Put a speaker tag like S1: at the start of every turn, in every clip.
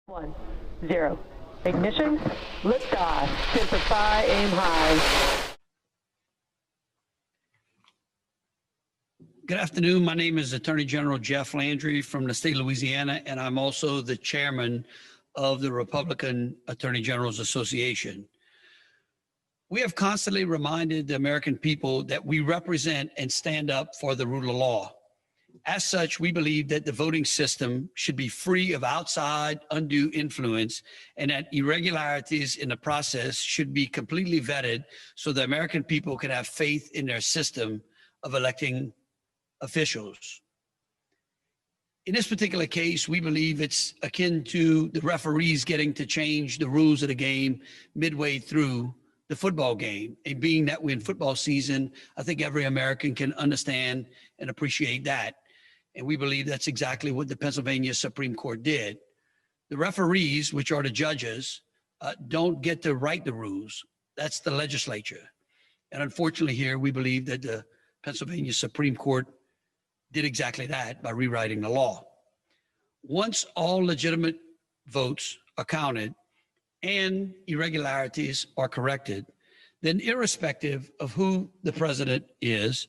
S1: 1, 0. Ignition, liftoff, 10 for 5, aim high.
S2: Good afternoon. My name is Attorney General Jeff Landry from the state of Louisiana, and I'm also the chairman of the Republican Attorney Generals Association. We have constantly reminded the American people that we represent and stand up for the rule of law. As such, we believe that the voting system should be free of outside undue influence and that irregularities in the process should be completely vetted so the American people can have faith in their system of electing officials. In this particular case, we believe it's akin to the referees getting to change the rules of the game midway through the football game. And being that we're in football season, I think every American can understand and appreciate that. And we believe that's exactly what the Pennsylvania Supreme Court did. The referees, which are the judges, don't get to write the rules. That's the legislature. And unfortunately here, we believe that the Pennsylvania Supreme Court did exactly that by rewriting the law. Once all legitimate votes are counted and irregularities are corrected, then irrespective of who the president is,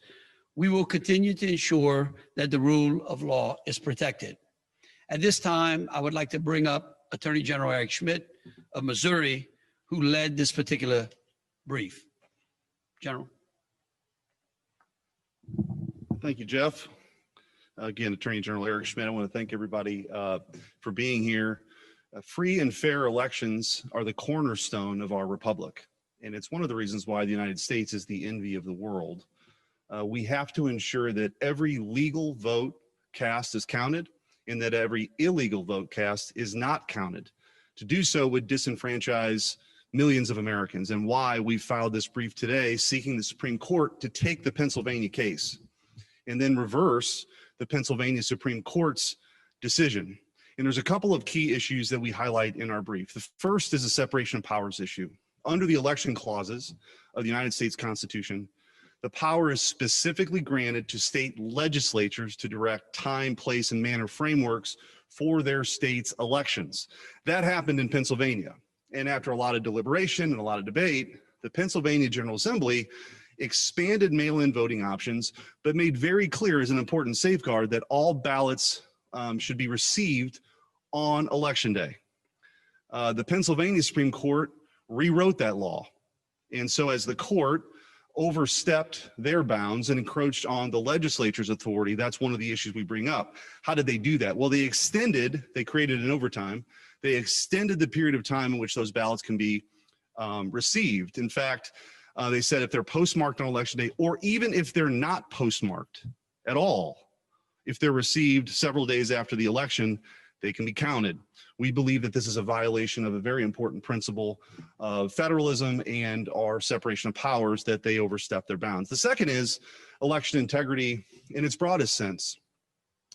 S2: we will continue to ensure that the rule of law is protected. At this time, I would like to bring up Attorney General Eric Schmidt of Missouri, who led this particular brief. General.
S3: Thank you, Jeff. Again, Attorney General Eric Schmidt, I want to thank everybody for being here. Free and fair elections are the cornerstone of our republic, and it's one of the reasons why the United States is the envy of the world. We have to ensure that every legal vote cast is counted and that every illegal vote cast is not counted. To do so would disenfranchise millions of Americans, and why we filed this brief today seeking the Supreme Court to take the Pennsylvania case and then reverse the Pennsylvania Supreme Court's decision. And there's a couple of key issues that we highlight in our brief. The first is a separation of powers issue. Under the election clauses of the United States Constitution, the power is specifically granted to state legislatures to direct time, place, and manner frameworks for their state's elections. That happened in Pennsylvania. And after a lot of deliberation and a lot of debate, the Pennsylvania General Assembly expanded mail-in voting options, but made very clear as an important safeguard that all ballots should be received on election day. The Pennsylvania Supreme Court rewrote that law. And so as the court overstepped their bounds and encroached on the legislature's authority, that's one of the issues we bring up. How did they do that? Well, they created an overtime. They extended the period of time in which those ballots can be received. In fact, they said if they're postmarked on election day, or even if they're not postmarked at all, if they're received several days after the election, they can be counted. We believe that this is a violation of a very important principle of federalism and our separation of powers, that they overstep their bounds. The second is election integrity in its broadest sense,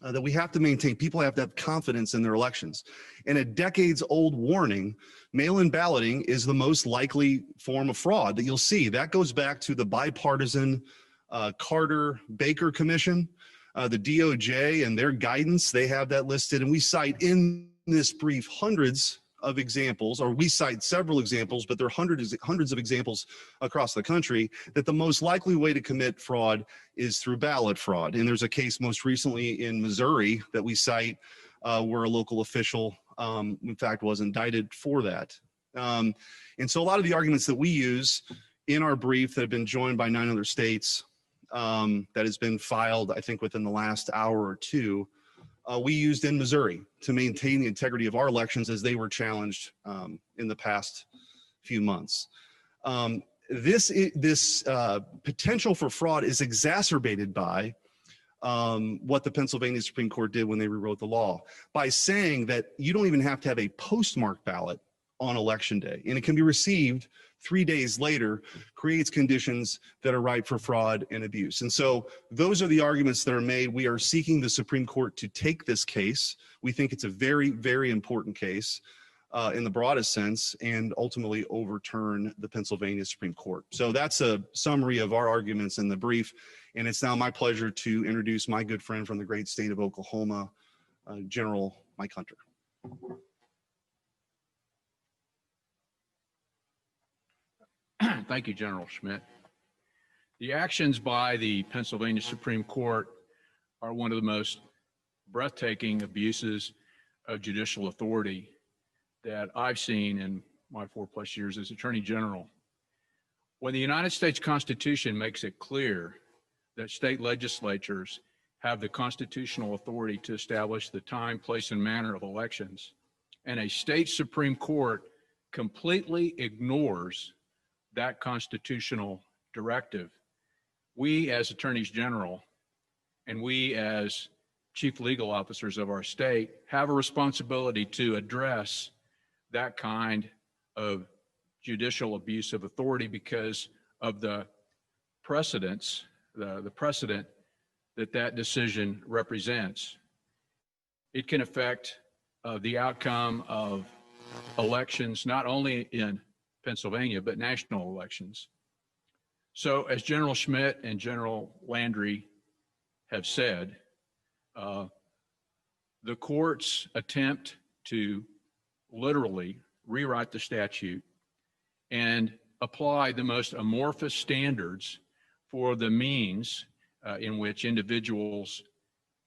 S3: that we have to maintain, people have to have confidence in their elections. And a decades-old warning, mail-in balloting is the most likely form of fraud that you'll see. That goes back to the bipartisan Carter-Baker Commission, the DOJ and their guidance. They have that listed, and we cite in this brief hundreds of examples, or we cite several examples, but there are hundreds of examples across the country, that the most likely way to commit fraud is through ballot fraud. And there's a case most recently in Missouri that we cite where a local official, in fact, was indicted for that. And so a lot of the arguments that we use in our brief that have been joined by 9 other states, that has been filed, I think, within the last hour or two, we used in Missouri to maintain the integrity of our elections as they were challenged in the past few months. This potential for fraud is exacerbated by what the Pennsylvania Supreme Court did when they rewrote the law, by saying that you don't even have to have a postmarked ballot on election day, and it can be received 3 days later, creates conditions that are ripe for fraud and abuse. And so those are the arguments that are made. We are seeking the Supreme Court to take this case. We think it's a very, very important case in the broadest sense, and ultimately overturn the Pennsylvania Supreme Court. So that's a summary of our arguments in the brief. And it's now my pleasure to introduce my good friend from the great state of Oklahoma, General Mike Hunter.
S4: Thank you, General Schmidt. The actions by the Pennsylvania Supreme Court are one of the most breathtaking abuses of judicial authority that I've seen in my 4+ years as Attorney General. When the United States Constitution makes it clear that state legislatures have the constitutional authority to establish the time, place, and manner of elections, and a state Supreme Court completely ignores that constitutional directive, we as attorneys general and we as chief legal officers of our state have a responsibility to address that kind of judicial abuse of authority because of the precedents, the precedent that decision represents. It can affect the outcome of elections, not only in Pennsylvania, but national elections. So as General Schmidt and General Landry have said, the court's attempt to literally rewrite the statute and apply the most amorphous standards for the means in which individuals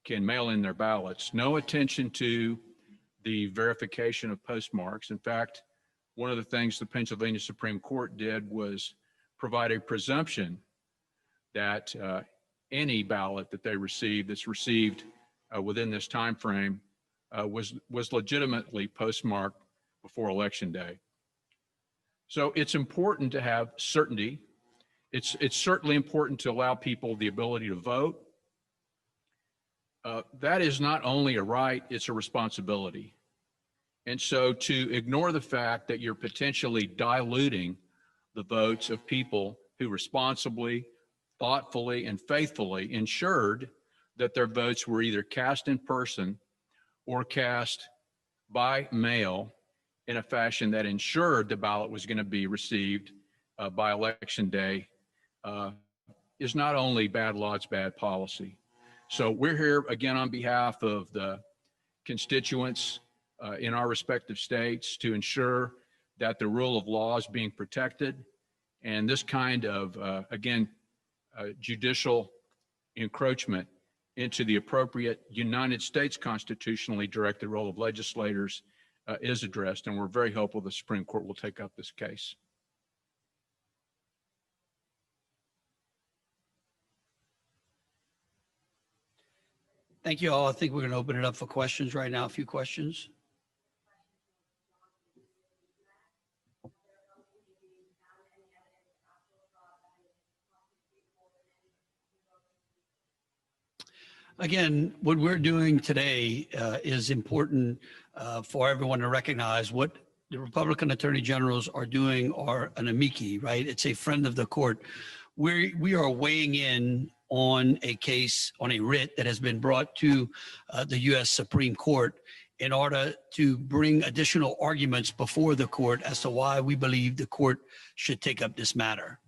S4: can mail in their ballots. No attention to the verification of postmarks. In fact, one of the things the Pennsylvania Supreme Court did was provide a presumption that any ballot that they received that's received within this time frame was legitimately postmarked before Election Day. So it's important to have certainty. It's certainly important to allow people the ability to vote. That is not only a right, it's a responsibility. And so to ignore the fact that you're potentially diluting the votes of people who responsibly, thoughtfully, and faithfully ensured that their votes were either cast in person or cast by mail in a fashion that ensured the ballot was going to be received by Election Day is not only bad law, it's bad policy. So we're here again on behalf of the constituents in our respective states to ensure that the rule of law is being protected, and this kind of, judicial encroachment into the appropriate United States constitutionally directed role of legislators is addressed, and we're very hopeful the Supreme Court will take up this case.
S2: Thank you all. I think we're going to open it up for questions right now. A few questions. Again, what we're doing today is important for everyone to recognize. What the Republican Attorney Generals are doing are an amici, right? It's a friend of the court. We are weighing in on a case, on a writ that has been brought to the U.S. Supreme Court in order to bring additional arguments before the court as to why we believe the court should take up this matter.